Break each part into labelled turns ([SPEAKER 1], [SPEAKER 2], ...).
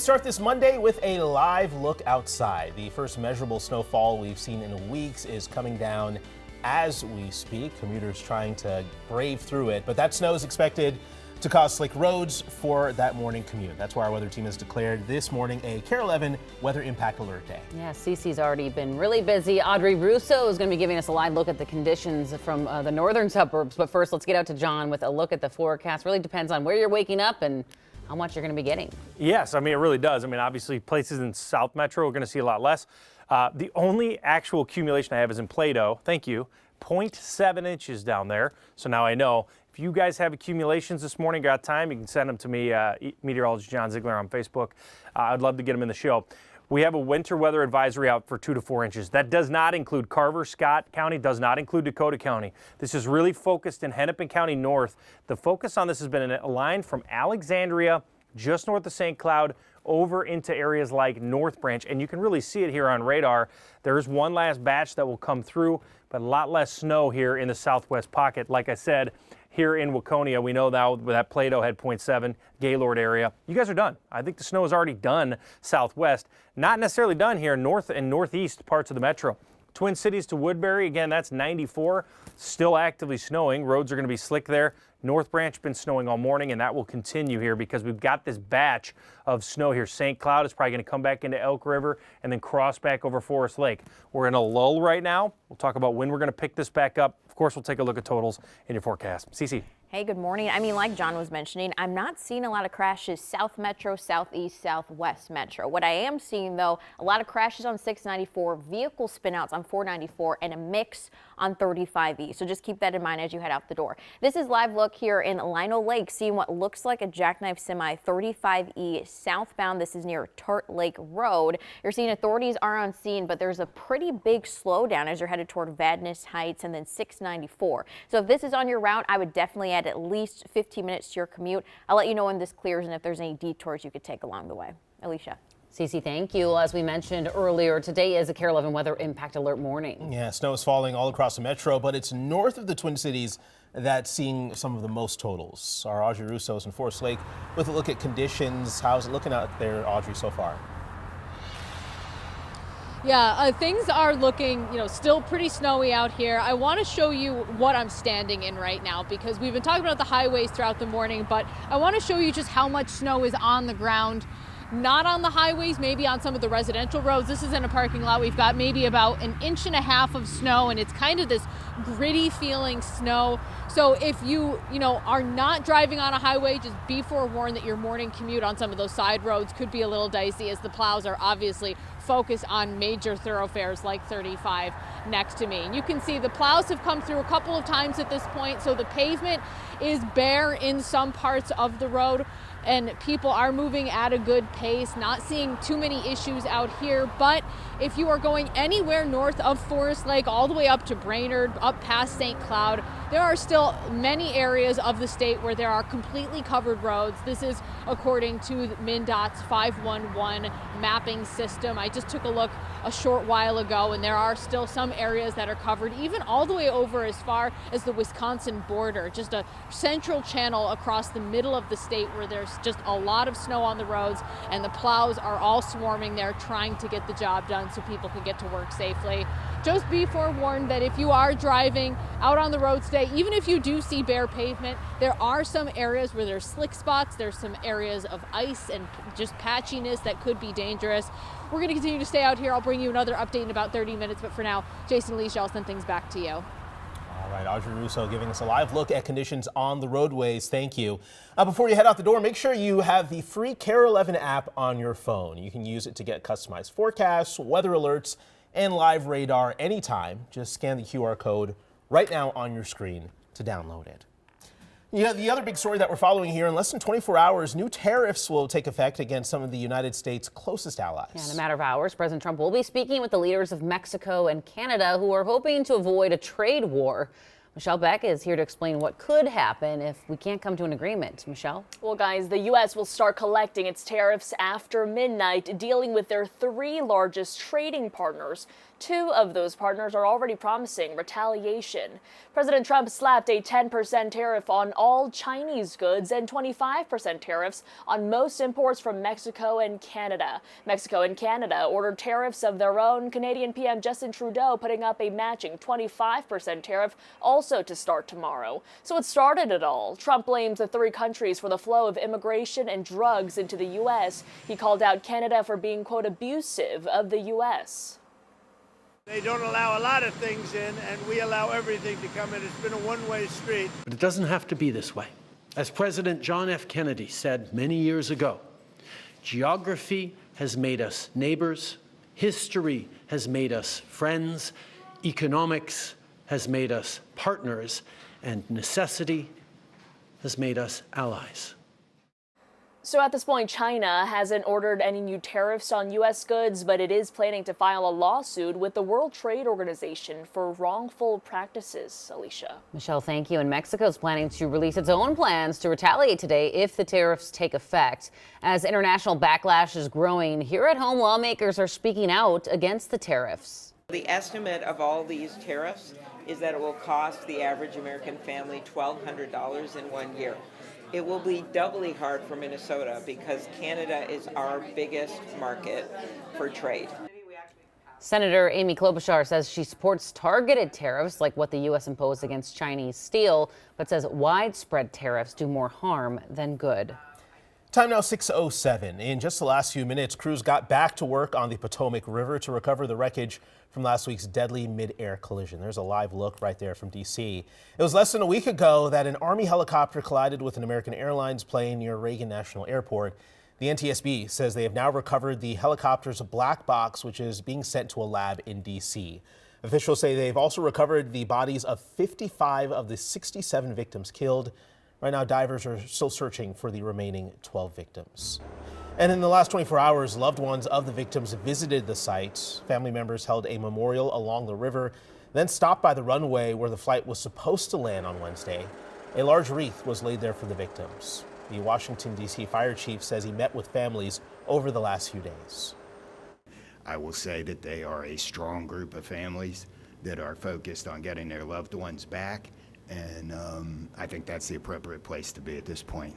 [SPEAKER 1] Start this Monday with a live look outside. The first measurable snowfall we've seen in weeks is coming down as we speak. Commuters trying to brave through it, but that snow is expected to cause slick roads for that morning commute. That's why our weather team has declared this morning a KARE 11 weather impact alert day.
[SPEAKER 2] Yeah, Cece's already been really busy. Audrey Russo is going to be giving us a live look at the conditions from the northern suburbs. But first, let's get out to John with a look at the forecast. Really depends on where you're waking up and how much you're going to be getting.
[SPEAKER 3] Yes, I mean, it really does. I mean, obviously, places in South Metro are going to see a lot less. The only actual accumulation I have is in Plato. Thank you. 0.7 inches down there. So now I know. If you guys have accumulations this morning, got time, you can send them to me, meteorologist John Ziegler on Facebook. I'd love to get them in the show. We have a winter weather advisory out for 2 to 4 inches. That does not include Carver, Scott County, does not include Dakota County. This is really focused in Hennepin County North. The focus on this has been a line from Alexandria, just north of St. Cloud, over into areas like North Branch, and you can really see it here on radar. There is one last batch that will come through, but a lot less snow here in the southwest pocket. Like I said, here in Waconia, we know now that Plato had 0.7, Gaylord area. You guys are done. I think the snow is already done southwest. Not necessarily done here north and northeast parts of the metro. Twin Cities to Woodbury, again, that's 94. Still actively snowing. Roads are going to be slick there. North Branch been snowing all morning, and that will continue here because we've got this batch of snow here. St. Cloud is probably going to come back into Elk River and then cross back over Forest Lake. We're in a lull right now. We'll talk about when we're going to pick this back up. Of course, we'll take a look at totals in your forecast. Cece.
[SPEAKER 4] Hey, good morning. I mean, like John was mentioning, I'm not seeing a lot of crashes South Metro, Southeast, Southwest Metro. What I am seeing, though, a lot of crashes on 694, vehicle spinouts on 494, and a mix on 35E. So just keep that in mind as you head out the door. This is live look here in Lino Lake, seeing what looks like a jackknife semi 35E southbound. This is near Tart Lake Road. You're seeing authorities are on scene, but there's a pretty big slowdown as you're headed toward Vadnais Heights and then 694. So if this is on your route, I would definitely add at least 15 minutes to your commute. I'll let you know when this clears and if there's any detours you could take along the way. Alicia.
[SPEAKER 2] Cece, thank you. As we mentioned earlier, today is a KARE 11 weather impact alert morning.
[SPEAKER 1] Yeah, snow is falling all across the metro, but it's north of the Twin Cities that's seeing some of the most totals. Our Audrey Russo is in Forest Lake with a look at conditions. How's it looking out there, Audrey, so far?
[SPEAKER 5] Yeah, things are looking, still pretty snowy out here. I want to show you what I'm standing in right now because we've been talking about the highways throughout the morning, but I want to show you just how much snow is on the ground. Not on the highways, maybe on some of the residential roads. This is in a parking lot. We've got maybe about 1.5 inches of snow, and it's kind of this gritty feeling snow. So if you are not driving on a highway, just be forewarned that your morning commute on some of those side roads could be a little dicey as the plows are obviously focused on major thoroughfares like 35 next to me. And you can see the plows have come through a couple of times at this point, so the pavement is bare in some parts of the road. And people are moving at a good pace, not seeing too many issues out here. But if you are going anywhere north of Forest Lake, all the way up to Brainerd, up past St. Cloud, there are still many areas of the state where there are completely covered roads. This is according to MnDOT's 511 mapping system. I just took a look a short while ago, and there are still some areas that are covered, even all the way over as far as the Wisconsin border, just a central channel across the middle of the state where there's just a lot of snow on the roads, and the plows are all swarming there trying to get the job done so people can get to work safely. Just be forewarned that if you are driving out on the roads today, even if you do see bare pavement, there are some areas where there's slick spots, there's some areas of ice and just patchiness that could be dangerous. We're going to continue to stay out here. I'll bring you another update in about 30 minutes, but for now, Jason Lee, I'll send things back to you.
[SPEAKER 1] All right, Audrey Russo giving us a live look at conditions on the roadways. Thank you. Before you head out the door, make sure you have the free KARE 11 app on your phone. You can use it to get customized forecasts, weather alerts, and live radar anytime. Just scan the QR code right now on your screen to download it. Yeah, the other big story that we're following here, in less than 24 hours, new tariffs will take effect against some of the United States' closest allies.
[SPEAKER 2] Yeah, in a matter of hours, President Trump will be speaking with the leaders of Mexico and Canada who are hoping to avoid a trade war. Michelle Beck is here to explain what could happen if we can't come to an agreement. Michelle?
[SPEAKER 6] Well, guys, the U.S. will start collecting its tariffs after midnight, dealing with their 3 largest trading partners. Two of those partners are already promising retaliation. President Trump slapped a 10% tariff on all Chinese goods and 25% tariffs on most imports from Mexico and Canada. Mexico and Canada ordered tariffs of their own. Canadian PM Justin Trudeau putting up a matching 25% tariff also to start tomorrow. So what started it all? Trump blames the three countries for the flow of immigration and drugs into the U.S. He called out Canada for being, quote, abusive of the U.S.
[SPEAKER 7] They don't allow a lot of things in, and we allow everything to come in. It's been a one-way street.
[SPEAKER 8] But it doesn't have to be this way. As President John F. Kennedy said many years ago, geography has made us neighbors, history has made us friends, economics has made us partners, and necessity has made us allies.
[SPEAKER 6] So at this point, China hasn't ordered any new tariffs on U.S. goods, but it is planning to file a lawsuit with the World Trade Organization for wrongful practices. Alicia.
[SPEAKER 2] Michelle, thank you. And Mexico is planning to release its own plans to retaliate today if the tariffs take effect. As international backlash is growing, here at home, lawmakers are speaking out against the tariffs.
[SPEAKER 9] The estimate of all these tariffs is that it will cost the average American family $1,200 in 1 year. It will be doubly hard for Minnesota because Canada is our biggest market for trade.
[SPEAKER 2] Senator Amy Klobuchar says she supports targeted tariffs like what the U.S. imposed against Chinese steel, but says widespread tariffs do more harm than good.
[SPEAKER 1] Time now 6:07. In just the last few minutes, crews got back to work on the Potomac River to recover the wreckage from last week's deadly mid-air collision. There's a live look right there from D.C. It was less than a week ago that an Army helicopter collided with an American Airlines plane near Reagan National Airport. The NTSB says they have now recovered the helicopter's black box, which is being sent to a lab in D.C. Officials say they've also recovered the bodies of 55 of the 67 victims killed. Right now, divers are still searching for the remaining 12 victims. And in the last 24 hours, loved ones of the victims visited the site. Family members held a memorial along the river, then stopped by the runway where the flight was supposed to land on Wednesday. A large wreath was laid there for the victims. The Washington, D.C. fire chief says he met with families over the last few days.
[SPEAKER 10] I will say that they are a strong group of families that are focused on getting their loved ones back. And I think that's the appropriate place to be at this point.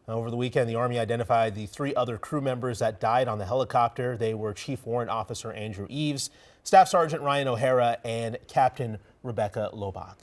[SPEAKER 1] Over the weekend, the Army identified the 3 other crew members that died on the helicopter. They were Chief Warrant Officer Andrew Eves, Staff Sergeant Ryan O'Hara, and Captain Rebecca Lobach.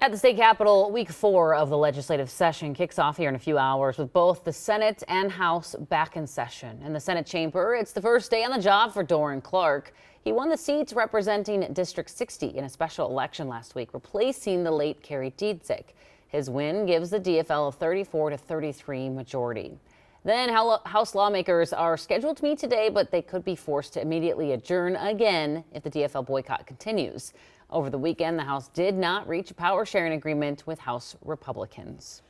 [SPEAKER 2] At the state capitol, week 4 of the legislative session kicks off here in a few hours with both the Senate and House back in session. In the Senate chamber, it's the first day on the job for Doran Clark. He won the seat representing District 60 in a special election last week, replacing the late Kerry Dietzick. His win gives the DFL a 34-33 majority. Then House lawmakers are scheduled to meet today, but they could be forced to immediately adjourn again if the DFL boycott continues. Over the weekend, the House did not reach a power sharing agreement with House Republicans.